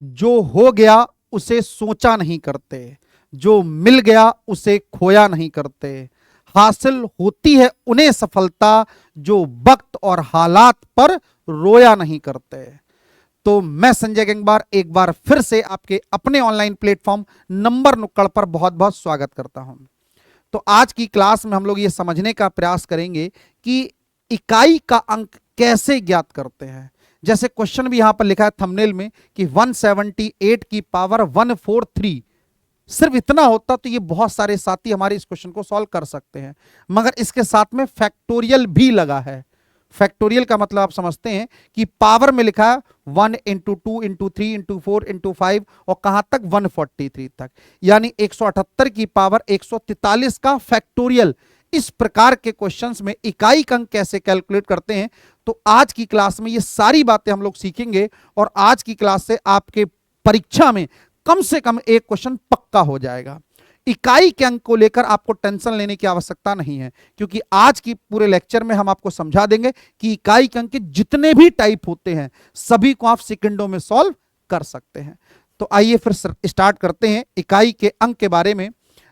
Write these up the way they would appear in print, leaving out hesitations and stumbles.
जो हो गया उसे सोचा नहीं करते, जो मिल गया उसे खोया नहीं करते, हासिल होती है उन्हें सफलता जो वक्त और हालात पर रोया नहीं करते। तो मैं संजय गंगवार एक बार फिर से आपके अपने ऑनलाइन प्लेटफॉर्म नंबर नुक्कड़ पर बहुत बहुत स्वागत करता हूं। तो आज की क्लास में हम लोग ये समझने का प्रयास करेंगे कि इकाई का अंक कैसे ज्ञात करते हैं। जैसे क्वेश्चन भी यहां पर लिखा है थंबनेल में कि 178 की पावर 143, सिर्फ इतना होता तो ये बहुत सारे साथी हमारे इस क्वेश्चन को सॉल्व कर सकते हैं, मगर इसके साथ में फैक्टोरियल भी लगा है। फैक्टोरियल का मतलब आप समझते हैं कि पावर में लिखा है 1 इंटू 2 इंटू 3 इंटू 4 इंटू 5 और कहां तक 143 तक, यानी 178 की पावर 143 का फैक्टोरियल। इस प्रकार के क्वेश्चंस में इकाई का अंक कैसे कैलकुलेट करते हैं, तो आज की क्लास में ये सारी बातें हम लोग सीखेंगे और आज की क्लास से आपके परीक्षा में कम से कम एक क्वेश्चन पक्का हो जाएगा। इकाई के अंक को लेकर आपको टेंशन लेने की आवश्यकता नहीं है, क्योंकि आज की पूरे लेक्चर में हम आपको समझा देंगे कि इकाई के अंक के जितने भी टाइप होते हैं सभी को आप सेकंडों में सॉल्व कर सकते हैं। तो आइए फिर स्टार्ट करते हैं इकाई के अंक के बारे में।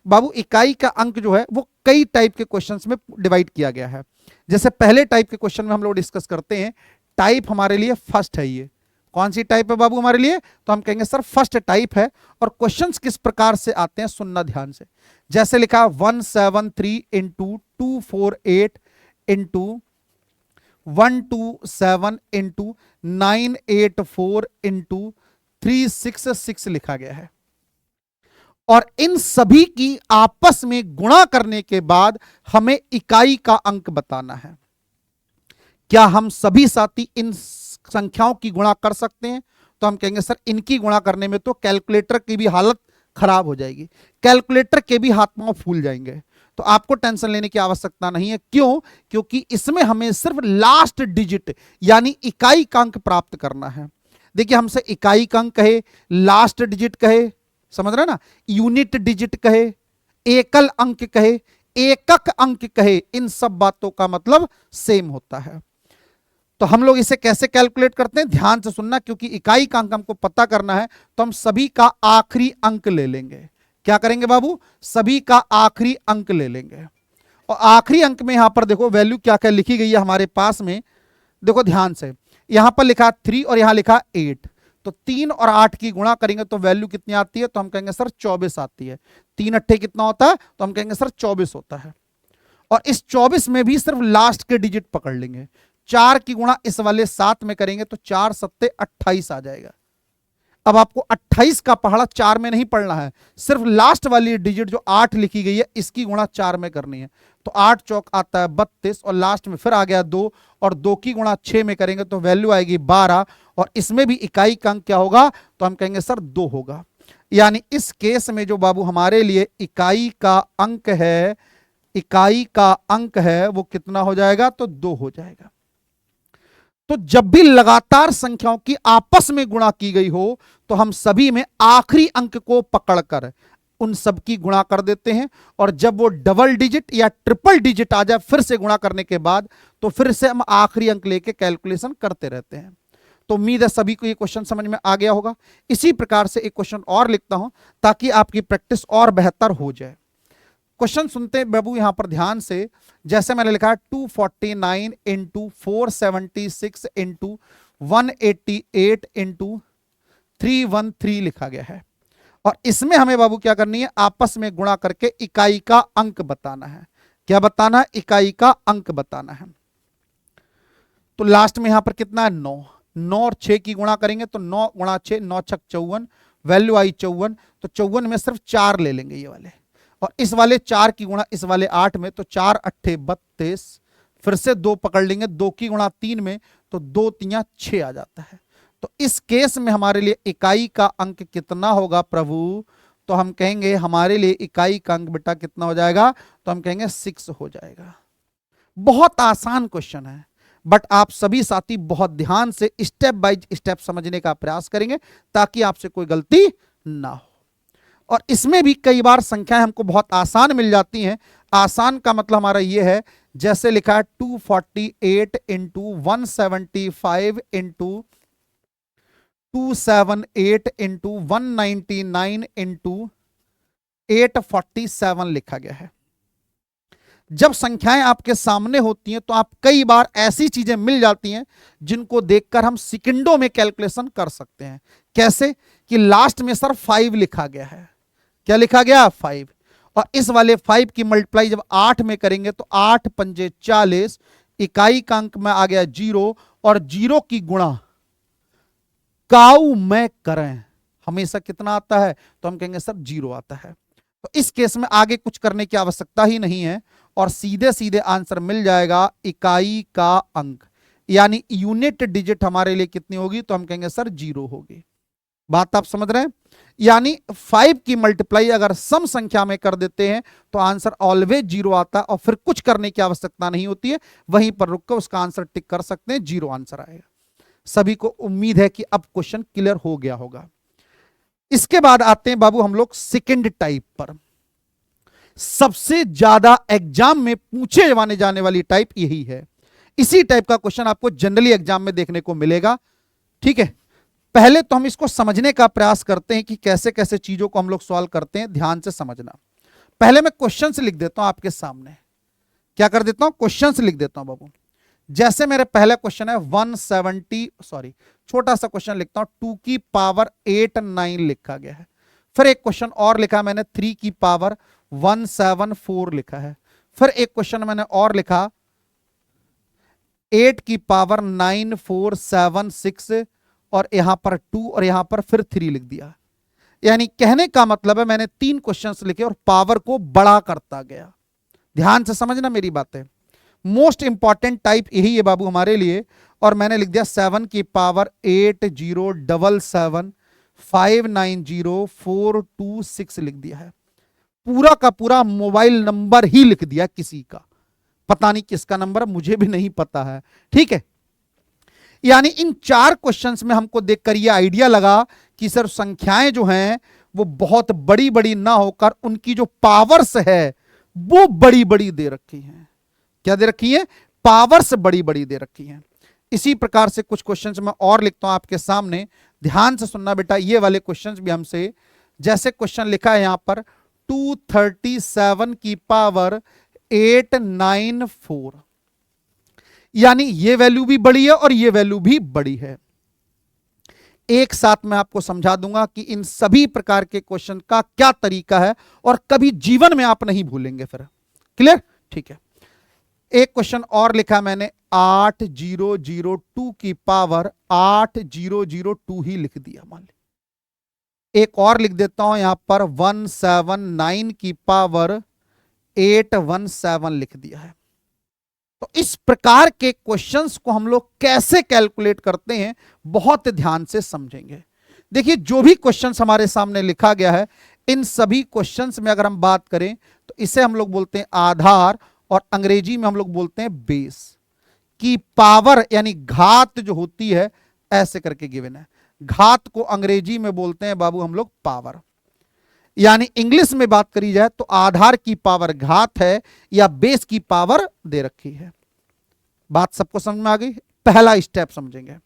बाबू, इकाई का अंक जो है वो कई टाइप के क्वेश्चंस में डिवाइड किया गया है। जैसे पहले टाइप के क्वेश्चन में हम लोग डिस्कस करते हैं, टाइप हमारे लिए फर्स्ट है। ये कौन सी टाइप है बाबू हमारे लिए? तो हम कहेंगे सर फर्स्ट टाइप है। और क्वेश्चंस किस प्रकार से आते हैं सुनना ध्यान से। जैसे लिखा 173 इंटू 248 इंटू 127 इंटू 984 इंटू 366 लिखा गया है। और इन सभी की आपस में गुणा करने के बाद हमें इकाई का अंक बताना है। क्या हम सभी साथी इन संख्याओं की गुणा कर सकते हैं? तो हम कहेंगे सर इनकी गुणा करने में तो कैलकुलेटर की भी हालत खराब हो जाएगी, कैलकुलेटर के भी हाथ पांव फूल जाएंगे। तो आपको टेंशन लेने की आवश्यकता नहीं है। क्यों? क्योंकि इसमें हमें सिर्फ लास्ट डिजिट यानी इकाई का अंक प्राप्त करना है। देखिए, हमसे इकाई का अंक कहे, लास्ट डिजिट कहे, समझ रहे ना, यूनिट डिजिट कहे, एकल अंक कहे, एकक अंक कहे, इन सब बातों का मतलब सेम होता है। तो हम लोग इसे कैसे कैलकुलेट करते हैं, ध्यान से सुनना, क्योंकि इकाई का अंक हमको पता करना है। तो हम सभी का आखिरी अंक ले लेंगे। क्या करेंगे बाबू? सभी का आखिरी अंक ले लेंगे। और आखिरी अंक में यहां पर देखो वैल्यू क्या क्या लिखी गई है हमारे पास में। देखो ध्यान से, यहां पर लिखा 3 और यहां लिखा 8। तो 3 और 8 की गुणा करेंगे तो वैल्यू कितनी आती है? तो हम कहेंगे सर 24 आती है। 3 अट्ठे कितना होता है? तो हम कहेंगे सर 24 होता है। और इस 24 में भी सिर्फ लास्ट के डिजिट पकड़ लेंगे। 4 की गुणा इस वाले 7 में करेंगे तो 4 सत्ते 28 आ जाएगा। अब आपको 28 का पहाड़ा 4 में नहीं पढ़ना है, सिर्फ लास्ट वाली डिजिट जो 8 लिखी गई है इसकी गुणा 4 में करनी है। तो 8 चौक आता है 32 और लास्ट में फिर आ गया 2 और 2 की गुणा 6 में करेंगे तो वैल्यू आएगी 12। और इसमें भी इकाई का अंक क्या होगा? तो हम कहेंगे सर 2 होगा। यानी इस केस में जो बाबू हमारे लिए इकाई का अंक है, इकाई का अंक है वो कितना हो जाएगा? तो 2 हो जाएगा। तो जब भी लगातार संख्याओं की आपस में गुणा की गई हो तो हम सभी में आखिरी अंक को पकड़कर उन सब की गुणा कर देते हैं। और जब वो डबल डिजिट या ट्रिपल डिजिट आ जाए फिर से गुणा करने के बाद, तो फिर से हम आखिरी अंक लेके कैलकुलेशन करते रहते हैं। तो उम्मीद है सभी को ये क्वेश्चन समझ में आ गया होगा। इसी प्रकार से एक क्वेश्चन और लिखता हूं ताकि आपकी प्रैक्टिस और बेहतर हो जाए। क्वेश्चन सुनते हैं बाबू यहां पर ध्यान से। जैसे मैंने लिखा है 249 इंटू 476 इंटू 188 इंटू 313 लिखा गया है। और इसमें हमें बाबू क्या करनी है? आपस में गुणा करके इकाई का अंक बताना है। क्या बताना है? इकाई का अंक बताना है। तो लास्ट में यहां पर कितना है? 9। 9 और 6 की गुणा करेंगे तो 9 गुणा 6, 9 छक 54, वैल्यू आई 54। तो 54 में सिर्फ 4 ले लेंगे ये वाले, और इस वाले 4 की गुणा इस वाले 8 में तो 4 अट्ठे 32, फिर से 2 पकड़ लेंगे, 2 की गुणा 3 में तो 2 तिया 6 आ जाता है। तो इस केस में हमारे लिए इकाई का अंक कितना होगा प्रभु? तो हम कहेंगे हमारे लिए इकाई का अंक बेटा कितना हो जाएगा? तो हम कहेंगे 6 हो जाएगा। बहुत आसान क्वेश्चन है, बट आप सभी साथी बहुत ध्यान से स्टेप बाय स्टेप समझने का प्रयास करेंगे ताकि आपसे कोई गलती ना हो। और इसमें भी कई बार संख्याएं हमको बहुत आसान मिल जाती हैं। आसान का मतलब हमारा ये है, जैसे लिखा है 248 इंटू 175 इंटू 278 इंटू 199 इंटू 847 लिखा गया है। जब संख्याएं आपके सामने होती हैं तो आप कई बार ऐसी चीजें मिल जाती हैं जिनको देखकर हम सेकंडों में कैलकुलेशन कर सकते हैं। कैसे कि लास्ट में सर 5 लिखा गया है। क्या लिखा गया? 5। और इस वाले 5 की मल्टीप्लाई जब 8 में करेंगे तो 8 पंजे 40, इकाई का अंक में आ गया 0, और 0 की गुणा काऊ में करें हमेशा कितना आता है? तो हम कहेंगे सर 0 आता है। तो इस केस में आगे कुछ करने की आवश्यकता ही नहीं है और सीधे सीधे आंसर मिल जाएगा इकाई का अंक, यानी यूनिट डिजिट हमारे लिए कितनी होगी? तो हम कहेंगे सर 0 होगी। बात आप समझ रहे हैं? यानी 5 की मल्टीप्लाई अगर सम संख्या में कर देते हैं तो आंसर ऑलवेज 0 आता है और फिर कुछ करने की आवश्यकता नहीं होती है, वहीं पर रुककर उसका आंसर टिक कर सकते हैं, 0 आंसर आएगा। सभी को उम्मीद है कि अब क्वेश्चन क्लियर हो गया होगा। इसके बाद आते हैं बाबू हम लोग सेकंड टाइप पर। सबसे ज्यादा एग्जाम में पूछे जाने वाली टाइप यही है। इसी टाइप का क्वेश्चन आपको जनरली एग्जाम में देखने को मिलेगा। ठीक है, पहले तो हम इसको समझने का प्रयास करते हैं कि कैसे कैसे चीजों को हम लोग सॉल्व करते हैं। ध्यान से समझना। पहले मैं क्वेश्चंस लिख देता हूं आपके सामने। क्या कर देता हूं? क्वेश्चंस लिख देता हूं बाबू। जैसे मेरे पहला क्वेश्चन है 170, सॉरी छोटा सा क्वेश्चन लिखता हूं, 2 की पावर 8 9 लिखा गया है। फिर एक क्वेश्चन और लिखा मैंने 3 की पावर 174 लिखा है। फिर एक क्वेश्चन मैंने और लिखा 8 की पावर 9476 और यहां पर 2 और यहां पर फिर 3 लिख दिया। यानी कहने का मतलब है मैंने 3 क्वेश्चंस लिखे और पावर को बड़ा करता गया। ध्यान से समझना मेरी बातें। मोस्ट इंपॉर्टेंट टाइप यही है बाबू हमारे लिए। और मैंने लिख दिया 7 की पावर 8077 590 426 लिख दिया है। पूरा का पूरा मोबाइल नंबर ही लिख दिया किसी का, पता नहीं किसका नंबर, मुझे भी नहीं पता है। ठीक है, यानी इन 4 क्वेश्चंस में हमको देखकर यह आइडिया लगा कि सर संख्याएं जो हैं वो बहुत बड़ी बड़ी ना होकर उनकी जो पावर्स है वो बड़ी बड़ी दे रखी हैं। क्या दे रखी है? पावर्स बड़ी बड़ी दे रखी हैं। इसी प्रकार से कुछ क्वेश्चंस मैं और लिखता हूं आपके सामने। ध्यान से सुनना बेटा, ये वाले क्वेश्चंस भी हमसे, जैसे क्वेश्चन लिखा है यहां पर 237 की पावर 894, यानी ये वैल्यू भी बड़ी है और ये वैल्यू भी बड़ी है। एक साथ मैं आपको समझा दूंगा कि इन सभी प्रकार के क्वेश्चन का क्या तरीका है और कभी जीवन में आप नहीं भूलेंगे। फिर क्लियर? ठीक है, एक क्वेश्चन और लिखा मैंने 8002 की पावर 8002 ही लिख दिया मान ली। एक और लिख देता हूं यहां पर 179 की पावर 817 लिख दिया है। तो इस प्रकार के क्वेश्चंस को हम लोग कैसे कैलकुलेट करते हैं बहुत ध्यान से समझेंगे। देखिए, जो भी क्वेश्चंस हमारे सामने लिखा गया है, इन सभी क्वेश्चंस में अगर हम बात करें तो इसे हम लोग बोलते हैं आधार और अंग्रेजी में हम लोग बोलते हैं बेस। की पावर यानी घात जो होती है ऐसे करके गिवन है। घात को अंग्रेजी में बोलते हैं बाबू हम लोग पावर। यानी इंग्लिश में बात करी जाए तो आधार की पावर घात है या बेस की पावर दे रखी है। बात सबको समझ में आ गई? पहला स्टेप समझेंगे।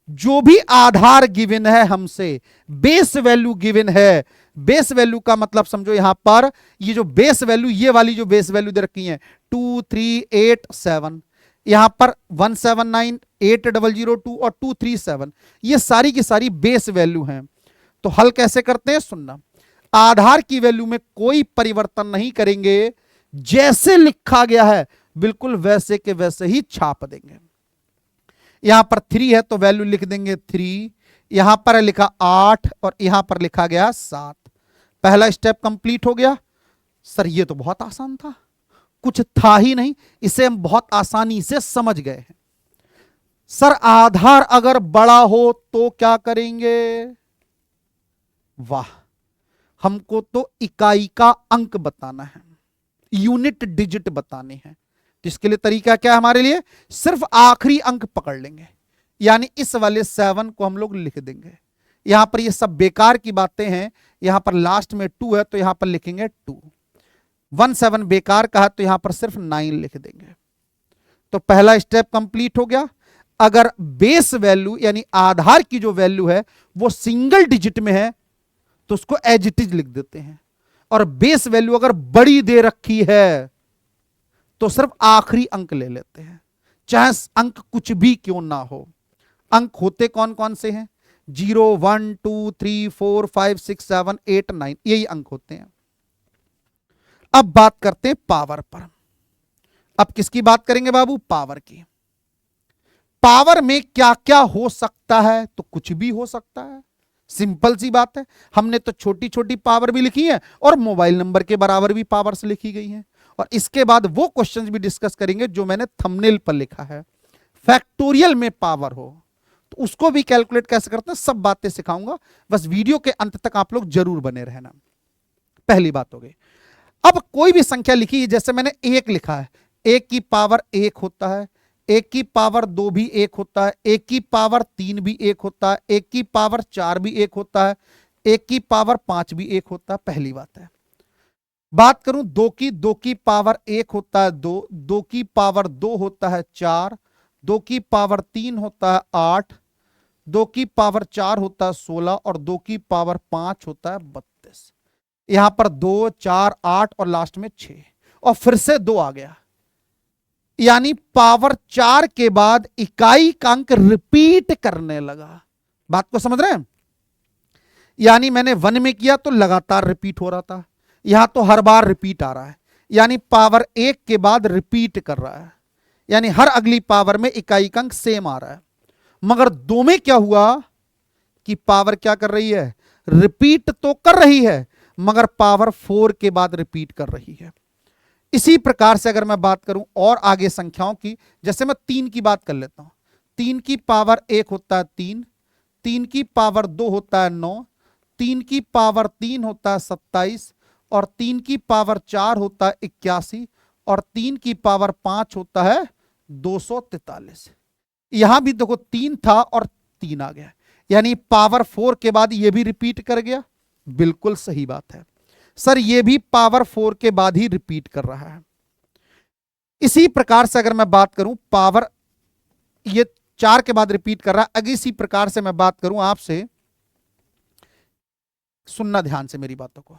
जो भी आधार गिवन है हमसे, बेस वैल्यू गिवन है। बेस वैल्यू का मतलब समझो यहां पर ये जो बेस वैल्यू, ये वाली जो बेस वैल्यू दे रखी है 2387, यहां पर 179, 8002 और 237, ये सारी की सारी बेस वैल्यू हैं। तो हल कैसे करते हैं सुनना। आधार की वैल्यू में कोई परिवर्तन नहीं करेंगे, जैसे लिखा गया है बिल्कुल वैसे के वैसे ही छाप देंगे। यहां पर 3 है तो वैल्यू लिख देंगे 3, यहां पर लिखा 8 और यहां पर लिखा गया 7। पहला स्टेप कंप्लीट हो गया। सर ये तो बहुत आसान था, कुछ था ही नहीं, इसे हम बहुत आसानी से समझ गए हैं। सर आधार अगर बड़ा हो तो क्या करेंगे? वाह, हमको तो इकाई का अंक बताना है, यूनिट डिजिट बताने हैं। इसके लिए तरीका क्या है हमारे लिए? सिर्फ आखिरी अंक पकड़ लेंगे, यानी इस वाले 7 को हम लोग लिख देंगे। यहां पर ये सब बेकार की बातें हैं। यहां पर लास्ट में 2 है तो यहां पर लिखेंगे 2। 17 बेकार का है तो यहां पर सिर्फ 9 लिख देंगे। तो पहला स्टेप कंप्लीट हो गया। अगर बेस वैल्यू यानी आधार की जो वैल्यू है वो सिंगल डिजिट में है तो उसको एज इट इज लिख देते हैं, और बेस वैल्यू अगर बड़ी दे रखी है तो सिर्फ आखिरी अंक ले लेते हैं, चाहे अंक कुछ भी क्यों ना हो। अंक होते कौन कौन से हैं? 0, 1, 2, 3, 4, 5, 6, 7, 8, 9, यही अंक होते हैं। अब बात करते हैं पावर पर। अब किसकी बात करेंगे बाबू? पावर की। पावर में क्या क्या हो सकता है? तो कुछ भी हो सकता है, सिंपल सी बात है। हमने तो छोटी छोटी पावर भी लिखी है और मोबाइल नंबर के बराबर भी पावर से लिखी गई है, और इसके बाद वो क्वेश्चंस भी डिस्कस करेंगे जो मैंने थंबनेल पर लिखा है। फैक्टोरियल में पावर हो तो उसको भी कैलकुलेट कैसे करते हैं, सब बातें सिखाऊंगा, बस वीडियो के अंत तक आप लोग जरूर बने रहना। पहली बात हो गई। अब कोई भी संख्या लिखी है, जैसे मैंने 1 लिखा है, 1 की पावर 1 होता है, 1 की पावर 2 भी 1 होता है, 1 की पावर 3 भी 1 होता है, 1 की पावर 4 भी 1 होता है, 1 की पावर 5 भी 1 होता है। पहली बात है। बात करूं 2 की पावर 1 होता है 2, 2 की पावर 2 होता है 4, 2 की पावर 3 होता है 8, 2 की पावर 4 होता है 16, और 2 की पावर 5 होता है 32। यहां पर 2, 4, 8 और लास्ट में 6, और फिर से 2 आ गया, यानी पावर 4 के बाद इकाई का अंक रिपीट करने लगा। बात को समझ रहे हैं? यानी मैंने 1 में किया तो लगातार रिपीट हो रहा था, यहां तो हर बार रिपीट आ रहा है, यानी पावर 1 के बाद रिपीट कर रहा है, यानी हर अगली पावर में इकाई का अंक सेम आ रहा है। मगर 2 में क्या हुआ कि पावर क्या कर रही है? रिपीट तो कर रही है, मगर पावर 4 के बाद रिपीट कर रही है। इसी प्रकार से अगर मैं बात करूं और आगे संख्याओं की, जैसे मैं 3 की बात कर लेता हूं, 3 की पावर 1 होता है 3, 3 की पावर 2 होता है 9, 3 की पावर 3 होता है 27, और 3 की पावर 4 होता है 81, और 3 की पावर 5 होता है 243। यहां भी देखो 3 था और 3 आ गया, यानी पावर 4 के बाद यह भी रिपीट कर गया। बिल्कुल सही बात है सर, यह भी पावर 4 के बाद ही रिपीट कर रहा है। इसी प्रकार से अगर मैं बात करूं पावर ये 4 के बाद रिपीट कर रहा है। अगर इसी प्रकार से मैं बात करूं आपसे, सुनना ध्यान से मेरी बातों को,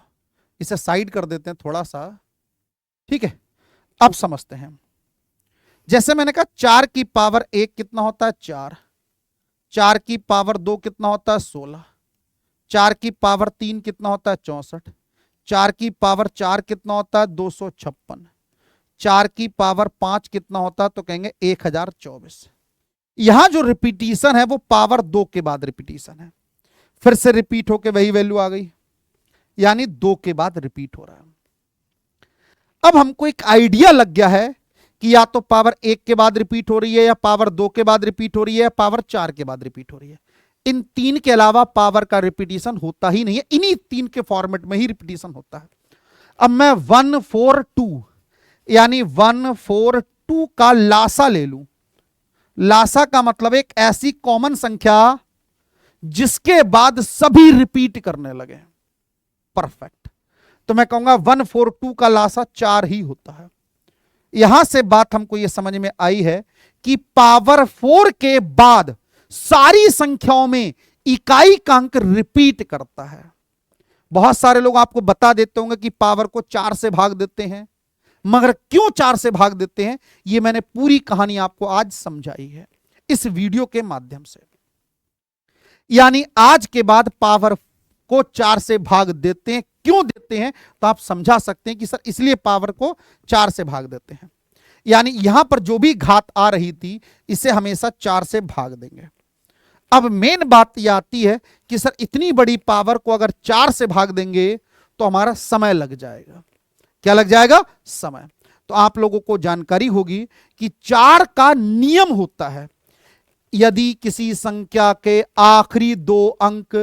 इसे साइड कर देते हैं थोड़ा सा, ठीक है? अब समझते हैं। जैसे मैंने कहा 4 की पावर 1 कितना होता है? 4, 4 की पावर 2 कितना होता है? 16, 4 की पावर 3 कितना होता है? 64, 4 की पावर 4 कितना होता है? 256, 4 की पावर 5 कितना होता है? तो कहेंगे 1024। यहां जो रिपीटिशन है वो पावर 2 के बाद रिपीटिशन है, फिर से रिपीट होके वही वैल्यू आ गई, यानी 2 के बाद रिपीट हो रहा है। अब हमको एक आइडिया लग गया है कि या तो पावर 1 के बाद रिपीट हो रही है, या पावर 2 के बाद रिपीट हो रही है, या पावर 4 के बाद रिपीट हो रही है। इन 3 के अलावा पावर का रिपीटिशन होता ही नहीं है, इन्हीं 3 के फॉर्मेट में ही रिपीटिशन होता है। अब मैं 142 यानी 142 का लासा ले लूं। लासा का मतलब एक ऐसी कॉमन संख्या जिसके बाद सभी रिपीट करने लगे। परफेक्ट। तो मैं कहूंगा 142 का लासा 4 ही होता है। यहां से बात हमको यह समझ में आई है कि पावर 4 के बाद सारी संख्याओं में इकाई का अंक रिपीट करता है। बहुत सारे लोग आपको बता देते होंगे कि पावर को 4 से भाग देते हैं, मगर क्यों 4 से भाग देते हैं यह मैंने पूरी कहानी आपको आज समझाई है इस वीडियो के माध्यम से। यानी आज के बाद पावर को 4 से भाग देते हैं, क्यों देते हैं तो आप समझा सकते हैं कि सर इसलिए पावर को 4 से भाग देते हैं, यानी यहां पर जो भी घात आ रही थी इसे हमेशा 4 से भाग देंगे। अब मेन बात यह आती है कि सर इतनी बड़ी पावर को अगर 4 से भाग देंगे तो हमारा समय लग जाएगा। क्या लग जाएगा? समय। तो आप लोगों को जानकारी होगी कि 4 का नियम होता है, यदि किसी संख्या के आखिरी 2 अंक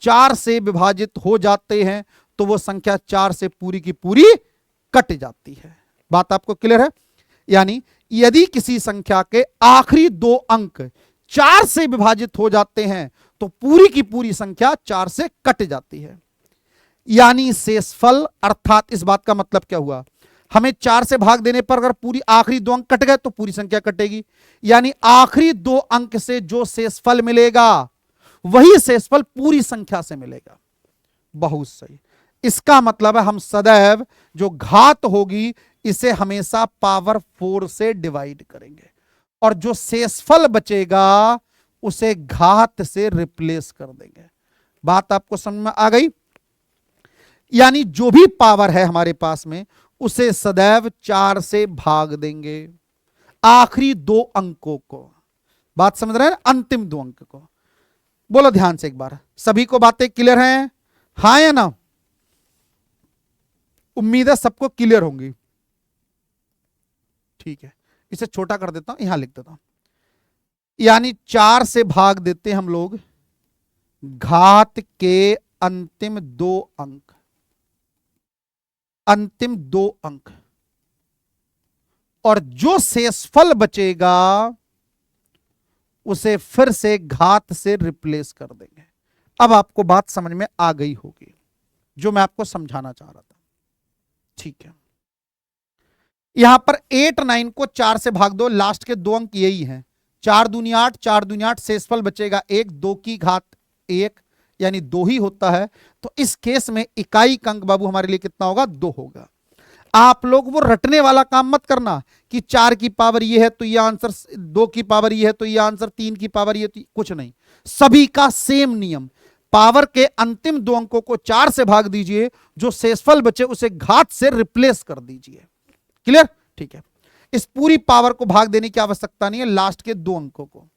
4 से विभाजित हो जाते हैं तो वो संख्या 4 से पूरी की पूरी कट जाती है। बात आपको क्लियर है? यानी यदि किसी संख्या के आखिरी 2 अंक 4 से विभाजित हो जाते हैं तो पूरी की पूरी संख्या 4 से कट जाती है। यानी शेषफल, अर्थात इस बात का मतलब क्या हुआ, हमें 4 से भाग देने पर अगर पूरी आखिरी 2 अंक कट गए तो पूरी संख्या कटेगी, यानी आखिरी 2 अंक से जो शेषफल मिलेगा वही शेषफल पूरी संख्या से मिलेगा। बहुत सही। इसका मतलब है हम सदैव जो घात होगी इसे हमेशा पावर 4 से डिवाइड करेंगे और जो शेषफल बचेगा उसे घात से रिप्लेस कर देंगे। बात आपको समझ में आ गई? यानी जो भी पावर है हमारे पास में उसे सदैव 4 से भाग देंगे आखिरी 2 अंकों को। बात समझ रहे हैं? अंतिम 2 अंक को। बोलो ध्यान से एक बार, सभी को बातें क्लियर हैं? हाँ या ना? उम्मीद है सबको क्लियर होंगी। ठीक है, इसे छोटा कर देता हूं, यहां लिख देता हूं। यानी 4 से भाग देते हम लोग घात के अंतिम 2 अंक, अंतिम 2 अंक, और जो शेषफल बचेगा उसे फिर से घात से रिप्लेस कर देंगे। अब आपको बात समझ में आ गई होगी जो मैं आपको समझाना चाह रहा था। ठीक है, यहां पर 8 9 को 4 से भाग दो, लास्ट के 2 अंक यही हैं। 4 दूनी 8, 4 दूनी 8, शेषफल बचेगा 1, 2 की घात 1 यानी 2 ही होता है। तो इस केस में इकाई का अंक बाबू हमारे लिए कितना होगा? 2 होगा। आप लोग वो रटने वाला काम मत करना कि 4 की पावर ये है तो ये आंसर, 2 की पावर ये है तो ये आंसर, 3 की पावर ये, तो कुछ नहीं। सभी का सेम नियम, पावर के अंतिम 2 अंकों को 4 से भाग दीजिए, जो शेषफल बचे उसे घात से रिप्लेस कर दीजिए। क्लियर? ठीक है, इस पूरी पावर को भाग देने की आवश्यकता नहीं है, लास्ट के 2 अंकों को।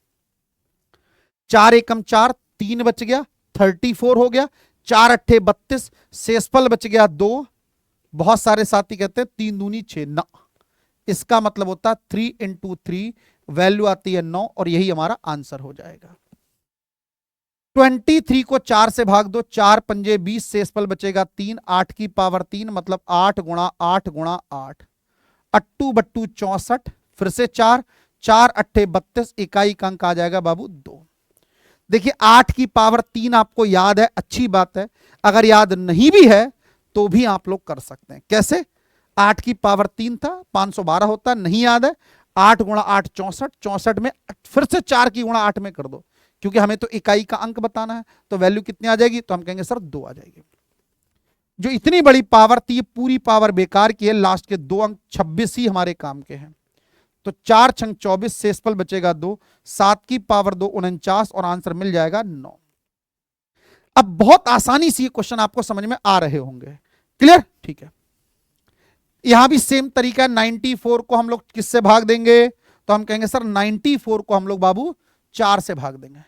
4 एकम 4, 3 बच गया, 34 हो गया। 4 अट्ठे 32, शेषफल बच गया 2। बहुत सारे साथी कहते हैं 3 दूनी 6 ना, इसका मतलब होता है 3 इंटू 3, वैल्यू आती है 9 और यही हमारा आंसर हो जाएगा। 23 को 4 से भाग दो, 4 पंजे 20, शेषफल बचेगा 3, 8 की पावर 3 मतलब 8 गुणा 8 गुणा 8, अट्टू बट्टू 64, फिर से 4, 4 अट्ठे 32, इकाई का अंक आ जाएगा बाबू 2। देखिए 8 की पावर 3 आपको याद है, अच्छी बात है। अगर याद नहीं भी है तो भी आप लोग कर सकते हैं। कैसे? 8 की पावर 3 था, 512 होता, नहीं याद है, 8 गुणा 8 64, 64 में फिर से 4 की गुणा 8 में कर दो, क्योंकि हमें तो इकाई का अंक बताना है। तो वैल्यू कितनी आ जाएगी? तो हम कहेंगे सर 2 आ जाएगी। जो इतनी बड़ी पावर थी ये पूरी पावर बेकार की है, लास्ट के 2 अंक 26 ही हमारे काम के हैं। तो 4 छंग 24, शेषफल बचेगा 2, 7 की पावर 2 49 और आंसर मिल जाएगा 9। अब बहुत आसानी से ये क्वेश्चन आपको समझ में आ रहे होंगे। क्लियर? ठीक है, यहां भी सेम तरीका है। 94 को हम लोग किससे भाग देंगे? तो हम कहेंगे सर 94 को हम लोग बाबू 4 से भाग देंगे।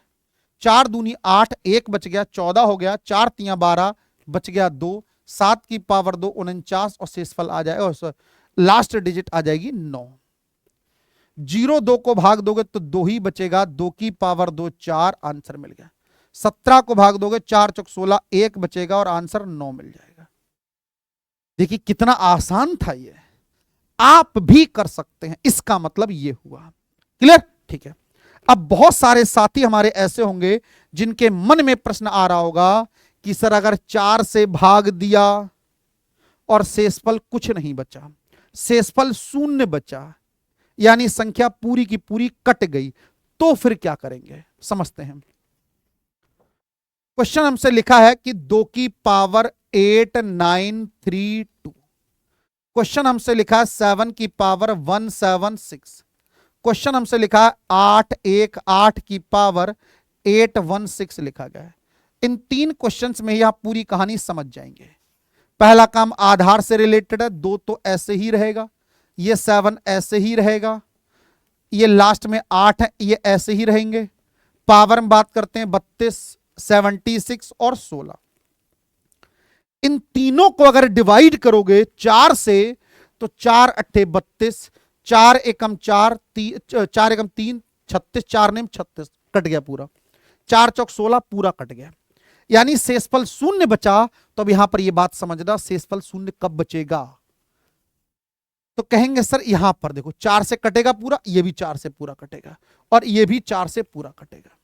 4 दूनी 8, 1 बच गया, 14 हो गया, 4 तियां 12, बच गया 2, 7 की पावर 2 49 और शेषफल आ जाएगा, और लास्ट डिजिट आ जाएगी 9। 0 2 को भाग दोगे तो 2 ही बचेगा, 2 की पावर 2 4, आंसर मिल गया। 17 को भाग दोगे 4 चौक 16, 1 बचेगा और आंसर 9 मिल जाएगा। देखिए कितना आसान था ये, आप भी कर सकते हैं, इसका मतलब ये हुआ। क्लियर? ठीक है, अब बहुत सारे साथी हमारे ऐसे होंगे जिनके मन में प्रश्न आ रहा होगा कि सर अगर 4 से भाग दिया और शेषफल कुछ नहीं बचा, शेषफल 0 बचा, यानी संख्या पूरी की पूरी कट गई, तो फिर क्या करेंगे? समझते हैं। क्वेश्चन हमसे लिखा है कि 2 की पावर 8 9 3 2। क्वेश्चन हमसे लिखा है 7 की पावर 176। क्वेश्चन हमसे लिखा है 8 1 8 की पावर 816 लिखा गया है। इन 3 क्वेश्चंस में ही आप पूरी कहानी समझ जाएंगे। पहला काम आधार से रिलेटेड है, 2 तो ऐसे ही रहेगा, ये 7 ऐसे ही रहेगा, ये लास्ट में 8 है, ये ऐसे ही रहेंगे। पावर में बात करते हैं 32 76 और 16। इन तीनों को अगर डिवाइड करोगे 4 से तो 4 अट्ठे 32, 4 एकम 4 4 एकम 3 36, 4 नेम 36, कट गया पूरा। 4 चौक 16 पूरा कट गया, यानी शेषफल 0 बचा। तो अब यहां पर यह बात समझना, शेषफल 0 कब बचेगा? तो कहेंगे सर यहां पर देखो 4 से कटेगा पूरा, ये भी 4 से पूरा कटेगा और ये भी 4 से पूरा कटेगा,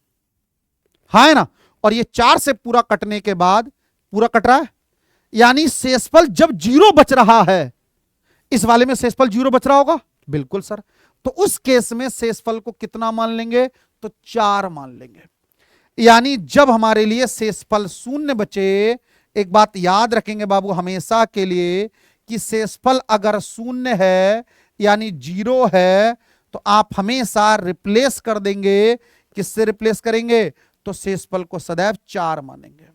हाँ है ना? और ये 4 से पूरा कटने के बाद पूरा कट रहा है, यानी शेषफल जब 0 बच रहा है इस वाले में शेषफल 0 बच रहा होगा, बिल्कुल सर। तो उस केस में शेषफल को कितना मान लेंगे, तो 4 मान लेंगे। यानी जब हमारे लिए शेषफल 0 बचे, एक बात याद रखेंगे बाबू हमेशा के लिए कि शेषफल अगर 0 है यानी 0 है, तो आप हमेशा रिप्लेस कर देंगे। किससे रिप्लेस करेंगे, तो शेषफल को सदैव 4 मानेंगे।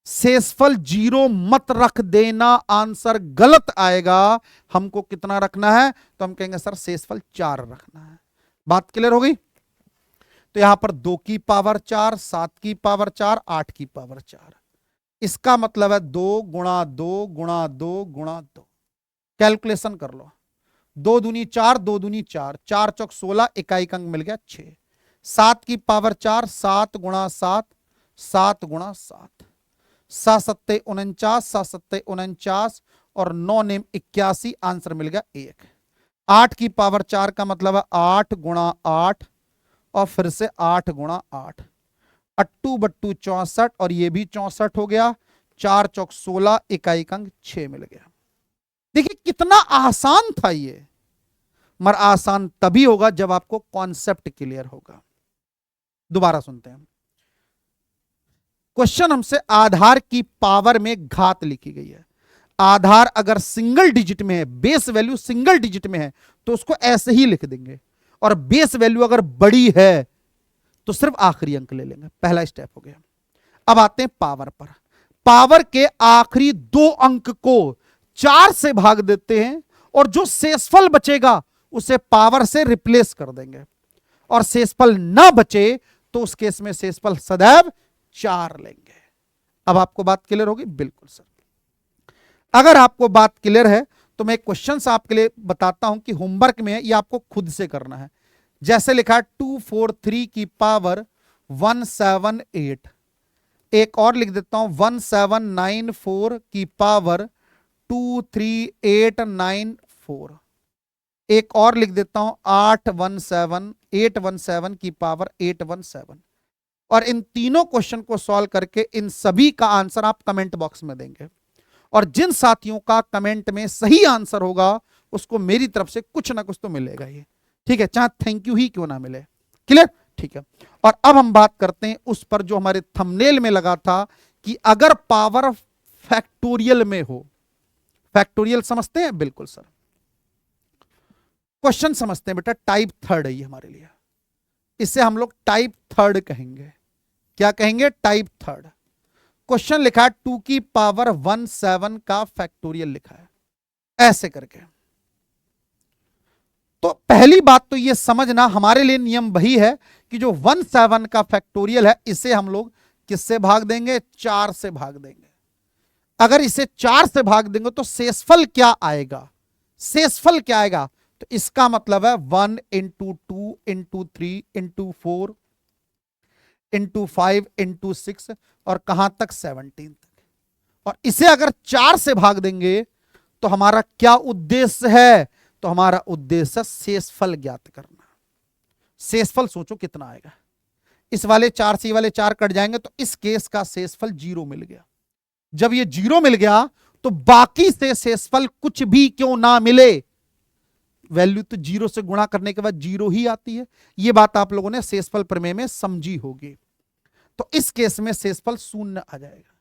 शेषफल 0 मत रख देना, आंसर गलत आएगा। हमको कितना रखना है, तो हम कहेंगे सर शेषफल 4 रखना है। बात क्लियर हो गई। तो यहां पर 2 की पावर 4, 7 की पावर 4, 8 की पावर 4। इसका मतलब है 2 गुणा 2 गुणा 2 गुणा 2। कैलकुलेशन कर लो, 2 दूनी 4, 2 दूनी 4, 4 चौक 16, इकाई का अंक मिल गया 6। 7 की पावर 4, 7 गुणा 7, 7 गुणा 7, 7 सत्ते 49, 7 सत्ते 49 और 9 नेम 81, आंसर मिल गया 1। 8 की पावर 4 का मतलब है 8 गुणा 8 और फिर से 8 गुणा 8, अट्टू बट्टू 64 और ये भी 64 हो गया। 4 चौक 16, इकाई का अंक 6 मिल गया। देखिए कितना आसान था ये, मगर आसान तभी होगा जब आपको कॉन्सेप्ट क्लियर होगा। दोबारा सुनते हैं। क्वेश्चन हमसे आधार की पावर में घात लिखी गई है। आधार अगर सिंगल डिजिट में है, बेस वैल्यू सिंगल डिजिट में है, तो उसको ऐसे ही लिख देंगे। और बेस वैल्यू अगर बड़ी है तो सिर्फ आखिरी अंक ले लेंगे। पहला स्टेप हो गया। अब आते हैं पावर पर। पावर के आखिरी 2 अंक को 4 से भाग देते हैं और जो शेषफल बचेगा उसे पावर से रिप्लेस कर देंगे। और शेषफल ना बचे तो उस केस में शेषफल सदैव 4 लेंगे। अब आपको बात क्लियर होगी, बिल्कुल सर। अगर आपको बात क्लियर है तो मैं क्वेश्चन आपके लिए बताता हूं कि होमवर्क में ये आपको खुद से करना है। जैसे लिखा है 243 की पावर 178। एक और लिख देता हूं 1794 की पावर 23894। एक और लिख देता हूं 817 की पावर 817। और इन तीनों क्वेश्चन को सॉल्व करके इन सभी का आंसर आप कमेंट बॉक्स में देंगे। और जिन साथियों का कमेंट में सही आंसर होगा उसको मेरी तरफ से कुछ ना कुछ तो मिलेगा ही, ठीक है, चाहे थैंक यू ही क्यों ना मिले। क्लियर, ठीक है। और अब हम बात करते हैं उस पर जो हमारे थंबनेल में लगा था कि अगर पावर फैक्टोरियल में हो। फैक्टोरियल समझते हैं, बिल्कुल सर। क्वेश्चन समझते हैं बेटा, टाइप 3 है ये हमारे लिए। इसे हम लोग टाइप 3 कहेंगे। क्या कहेंगे, टाइप 3। क्वेश्चन लिखा है 2 की पावर 17 का फैक्टोरियल लिखा है ऐसे करके। तो पहली बात तो ये समझना, हमारे लिए नियम वही है कि जो 17 का फैक्टोरियल है इसे हम लोग किससे भाग देंगे, 4 से भाग देंगे। अगर इसे 4 से भाग देंगे तो शेषफल क्या आएगा, शेषफल क्या आएगा, तो इसका मतलब है 1 into 2 into 3 into 4 into 5 into 6 और कहां तक 17 तक। और इसे अगर 4 से भाग देंगे तो हमारा क्या उद्देश्य है, तो हमारा उद्देश्य शेषफल ज्ञात करना। शेषफल सोचो कितना आएगा। इस वाले 4 से वाले 4 कट जाएंगे तो इस केस का शेषफल 0 मिल गया। जब ये 0 मिल गया तो बाकी से शेषफल कुछ भी क्यों ना मिले, वैल्यू तो 0 से गुणा करने के बाद 0 ही आती है। यह बात आप लोगों ने शेषफल प्रमेय में समझी होगी। तो इस केस में शेषफल 0 आ जाएगा।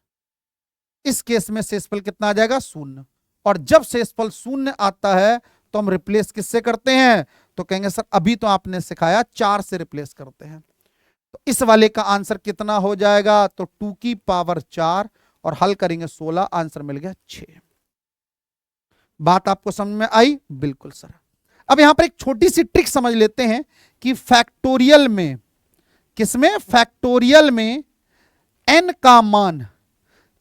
इस केस में शेषफल कितना आ जाएगा, 0। और जब शेषफल 0 आता है तो हम रिप्लेस किससे करते हैं, तो कहेंगे सर अभी तो आपने सिखाया 4 से रिप्लेस करते हैं। तो इस वाले का आंसर कितना हो जाएगा, तो 2 की पावर 4 और हल करेंगे 16, आंसर मिल गया 6। बात आपको समझ में आई, बिल्कुल सर। अब यहां पर एक छोटी सी ट्रिक समझ लेते हैं कि फैक्टोरियल में, किसमें, फैक्टोरियल में n का मान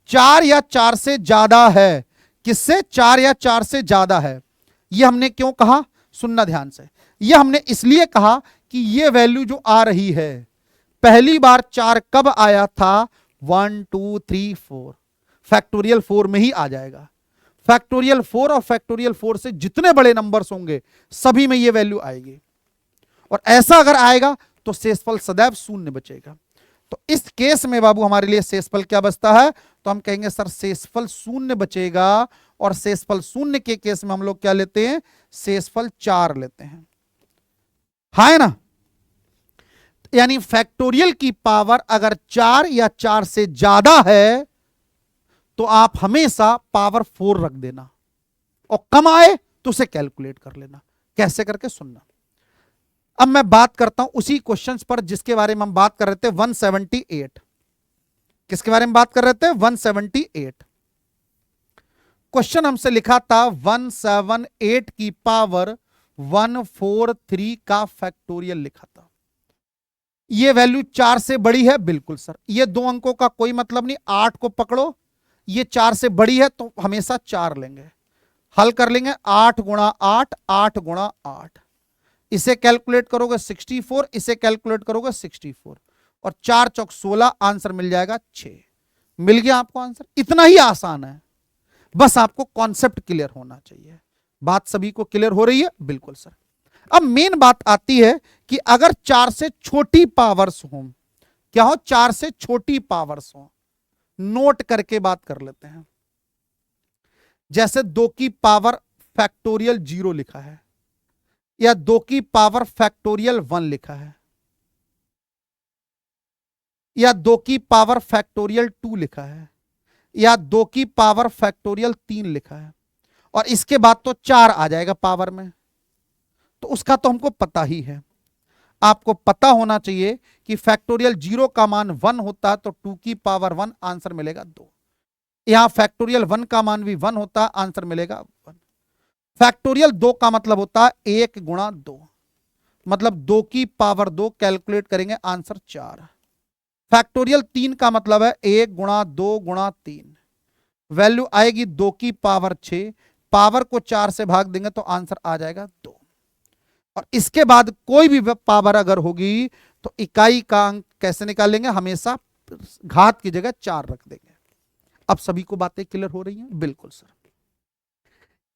4 या 4 से ज्यादा है। किससे, 4 या 4 से ज्यादा है। यह हमने क्यों कहा, सुनना ध्यान से। यह हमने इसलिए कहा कि यह वैल्यू जो आ रही है, पहली बार 4 कब आया था, 1 2 3 4, फैक्टोरियल 4 में ही आ जाएगा। फैक्टोरियल 4 और फैक्टोरियल 4 से जितने बड़े नंबर्स होंगे सभी में यह वैल्यू आएगी। और ऐसा अगर आएगा तो शेषफल सदैव 0 बचेगा। तो इस केस में बाबू हमारे लिए शेषफल क्या बचता है, तो हम कहेंगे सर शेषफल शून्य बचेगा, और शेषफल शून्य के केस में हम लोग क्या लेते हैं, शेषफल 4 लेते हैं, है ना। यानी फैक्टोरियल की पावर अगर 4 या 4 से ज्यादा है तो आप हमेशा पावर 4 रख देना, और कम आए तो उसे कैलकुलेट कर लेना। कैसे करके सुनना। अब मैं बात करता हूं उसी क्वेश्चंस पर जिसके बारे में हम बात कर रहे थे, 178। किसके बारे में बात कर रहे थे, 178। क्वेश्चन हमसे लिखा था 178 की पावर 143 का फैक्टोरियल लिखा था। ये वैल्यू 4 से बड़ी है, बिल्कुल सर, ये 2 अंकों का कोई मतलब नहीं, 8 को पकड़ो, ये 4 से बड़ी है तो हमेशा 4 लेंगे, हल कर लेंगे, 8 गुणा 8, 8 गुणा 8, इसे कैलकुलेट करोगे 64, इसे कैलकुलेट करोगे 64, और 4 चौक 16, आंसर मिल जाएगा 6। मिल गया आपको आंसर। इतना ही आसान है, बस आपको कॉन्सेप्ट क्लियर होना चाहिए। बात सभी को क्लियर हो रही है, बिल्कुल सर। अब मेन बात आती है कि अगर 4 से छोटी पावर्स हो, क्या हो, 4 से छोटी पावर्स हो, नोट करके बात कर लेते हैं। जैसे 2 की पावर फैक्टोरियल 0 लिखा है, या 2 की पावर फैक्टोरियल 1 लिखा है, या 2 की पावर फैक्टोरियल 2 लिखा है, या 2 की पावर फैक्टोरियल 3 लिखा है, और इसके बाद तो 4 आ जाएगा पावर में, तो उसका तो हमको पता ही है। आपको पता होना चाहिए कि फैक्टोरियल 0 का मान 1 होता है तो 2 की पावर 1, आंसर मिलेगा 2। यहां फैक्टोरियल 1 का मान भी 1 होता है, आंसर मिलेगा 1। फैक्टोरियल 2 का मतलब होता है 1 गुणा 2, मतलब 2 की पावर 2, कैलकुलेट करेंगे आंसर 4। फैक्टोरियल 3 का मतलब है 1 गुणा 2 गुणा 3, वैल्यू आएगी 2 की पावर 6, पावर को 4 से भाग देंगे तो आंसर आ जाएगा 2। और इसके बाद कोई भी पावर अगर होगी तो इकाई का अंक कैसे निकालेंगे, हमेशा घात की जगह 4 रख देंगे। अब सभी को बातें क्लियर हो रही हैं, बिल्कुल सर।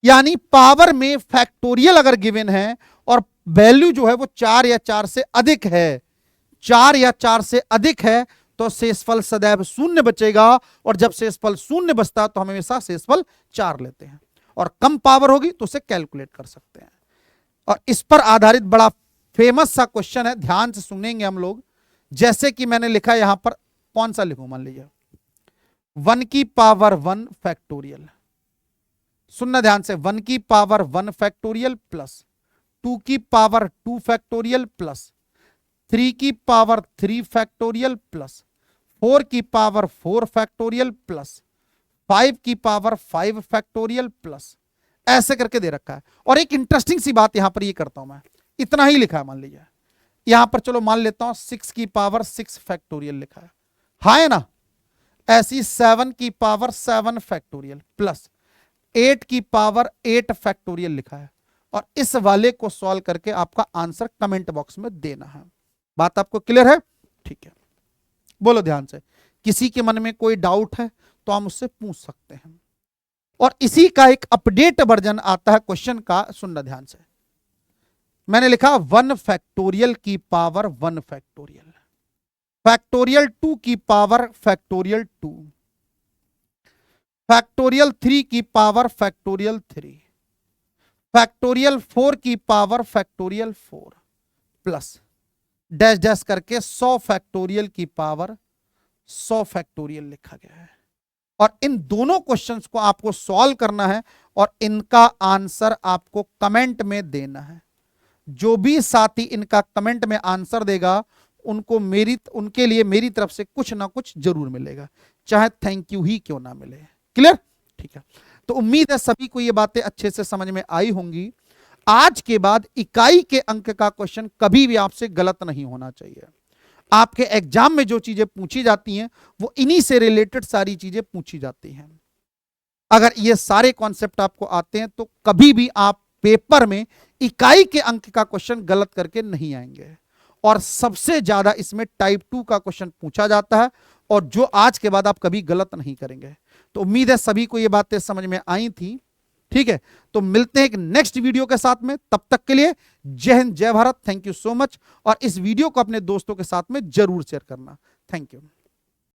यानी पावर में फैक्टोरियल अगर गिवन है और वैल्यू जो है वो 4 या 4 से अधिक है, 4 या 4 से अधिक है, तो शेषफल सदैव शून्य बचेगा, और जब शेषफल शून्य बचता है तो हम हमेशा शेषफल 4 लेते हैं, और कम पावर होगी तो उसे कैलकुलेट कर सकते हैं। और इस पर आधारित बड़ा फेमस सा क्वेश्चन है, ध्यान से सुनेंगे हम लोग। जैसे कि मैंने लिखा यहां पर, कौन सा लिखूं, मान लीजिए 1 की पावर 1 फैक्टोरियल, सुनना ध्यान से, 1 की पावर 1 फैक्टोरियल प्लस 2 की पावर 2 फैक्टोरियल प्लस 3 की पावर 3 फैक्टोरियल प्लस 4 की पावर 4 फैक्टोरियल प्लस 5 की पावर 5 फैक्टोरियल प्लस, ऐसे करके दे रखा है। और एक इंटरेस्टिंग सी बात यहां पर ये करता हूं मैं, इतना ही लिखा है, मान लीजिए यहां पर, चलो मान लेता हूं 6 की पावर 6 फैक्टोरियल लिखा है, हाँ है ना। ऐसी 7 की पावर 7 फैक्टोरियल प्लस 8 की पावर 8 फैक्टोरियल लिखा है, और इस वाले को सॉल्व करके आपका आंसर कमेंट बॉक्स में देना है। बात आपको क्लियर है, ठीक है, बोलो ध्यान से। किसी के मन में कोई डाउट है तो हम उससे पूछ सकते हैं। और इसी का एक अपडेट वर्जन आता है क्वेश्चन का, सुनना ध्यान से। मैंने लिखा 1 फैक्टोरियल की पावर 1 फैक्टोरियल, फैक्टोरियल 2 की पावर फैक्टोरियल 2, फैक्टोरियल 3 की पावर फैक्टोरियल 3, फैक्टोरियल 4 की power factorial 4 plus dash dash करके 100 फैक्टोरियल की पावर 100 फैक्टोरियल लिखा गया है। और इन दोनों क्वेश्चंस को आपको सॉल्व करना है और इनका आंसर आपको कमेंट में देना है। जो भी साथी इनका कमेंट में आंसर देगा उनको उनके लिए मेरी तरफ से कुछ ना कुछ जरूर मिलेगा, चाहे थैंक यू ही क्यों ना मिले। क्लियर, ठीक है। तो उम्मीद है सभी को ये बातें अच्छे से समझ में आई होंगी। आज के बाद इकाई के अंक का क्वेश्चन कभी भी आपसे गलत नहीं होना चाहिए। आपके एग्जाम में जो चीजें पूछी जाती हैं वो इन्हीं से रिलेटेड सारी चीजें पूछी जाती हैं। अगर ये सारे कॉन्सेप्ट आपको आते हैं तो कभी भी आप पेपर में इकाई के अंक का क्वेश्चन गलत करके नहीं आएंगे। और सबसे ज्यादा इसमें टाइप 2 का क्वेश्चन पूछा जाता है, और जो आज के बाद आप कभी गलत नहीं करेंगे। तो उम्मीद है सभी को ये बातें समझ में आई थी, ठीक है। तो मिलते हैं एक नेक्स्ट वीडियो के साथ में, तब तक के लिए जय हिंद, जय Bharat, thank you so much. और इस वीडियो को अपने दोस्तों के साथ में जरूर शेयर करना। Thank you.